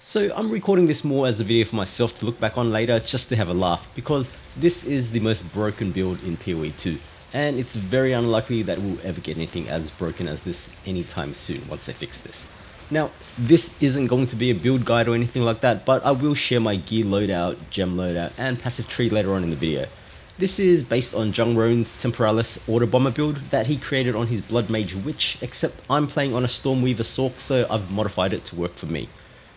So I'm recording this more as a video for myself to look back on later just to have a laugh, because this is the most broken build in PoE2, and it's very unlikely that we'll ever get anything as broken as this anytime soon once they fix this. Now, this isn't going to be a build guide or anything like that, but I will share my gear loadout, gem loadout, and passive tree later on in the video. This is based on Jungrone's Temporalis autobomber build that he created on his Blood Mage Witch, except I'm playing on a Stormweaver Sorc, so I've modified it to work for me.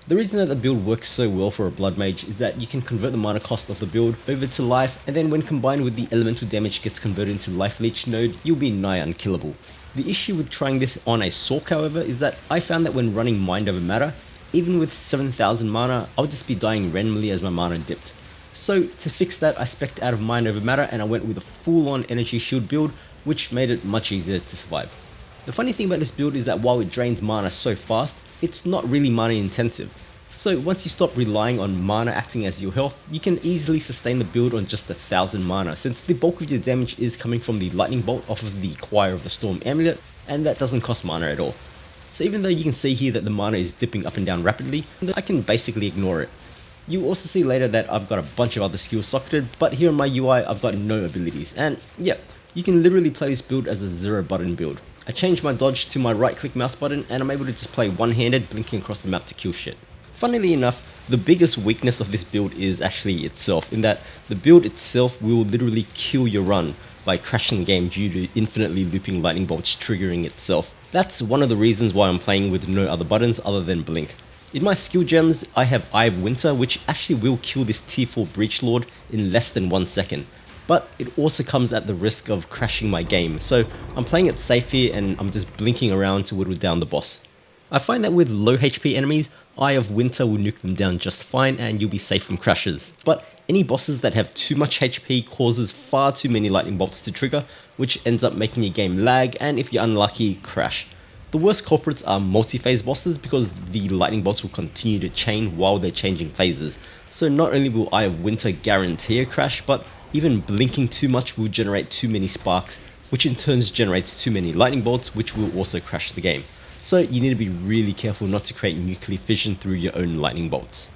The reason that the build works so well for a Blood Mage is that you can convert the mana cost of the build over to life, and then when combined with the elemental damage gets converted into life leech node, you'll be nigh unkillable. The issue with trying this on a Sorc, however, is that I found that when running Mind Over Matter, even with 7000 mana, I'll just be dying randomly as my mana dipped. So to fix that, I spec'd out of Mind Over Matter and I went with a full-on energy shield build, which made it much easier to survive. The funny thing about this build is that while it drains mana so fast, it's not really mana intensive. So once you stop relying on mana acting as your health, you can easily sustain the build on just 1000 mana, since the bulk of your damage is coming from the lightning bolt off of the Choir of the Storm amulet, and that doesn't cost mana at all. So even though you can see here that the mana is dipping up and down rapidly, I can basically ignore it. You'll also see later that I've got a bunch of other skills socketed, but here in my UI I've got no abilities, and yeah, you can literally play this build as a 0 button build. I changed my dodge to my right click mouse button and I'm able to just play one-handed, blinking across the map to kill shit. Funnily enough, the biggest weakness of this build is actually itself, in that the build itself will literally kill your run by crashing the game due to infinitely looping lightning bolts triggering itself. That's one of the reasons why I'm playing with no other buttons other than blink. In my skill gems, I have Eye of Winter, which actually will kill this T4 Breach Lord in less than 1 second. But it also comes at the risk of crashing my game, so I'm playing it safe here and I'm just blinking around to whittle down the boss. I find that with low HP enemies, Eye of Winter will nuke them down just fine and you'll be safe from crashes. But any bosses that have too much HP causes far too many lightning bolts to trigger, which ends up making your game lag and if you're unlucky, crash. The worst culprits are multi-phase bosses because the lightning bolts will continue to chain while they're changing phases. So not only will Eye of Winter guarantee a crash, but even blinking too much will generate too many sparks, which in turn generates too many lightning bolts, which will also crash the game. So you need to be really careful not to create nuclear fission through your own lightning bolts.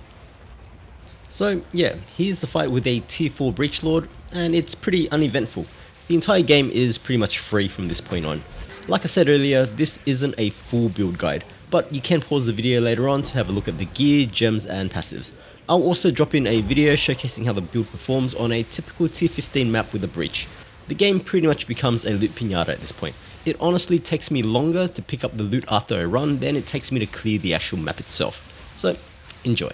So yeah, here's the fight with a tier 4 Breach Lord, and it's pretty uneventful. The entire game is pretty much free from this point on. Like I said earlier, this isn't a full build guide, but you can pause the video later on to have a look at the gear, gems and passives. I'll also drop in a video showcasing how the build performs on a typical T15 map with a breach. The game pretty much becomes a loot pinata at this point. It honestly takes me longer to pick up the loot after I run than it takes me to clear the actual map itself. So, enjoy.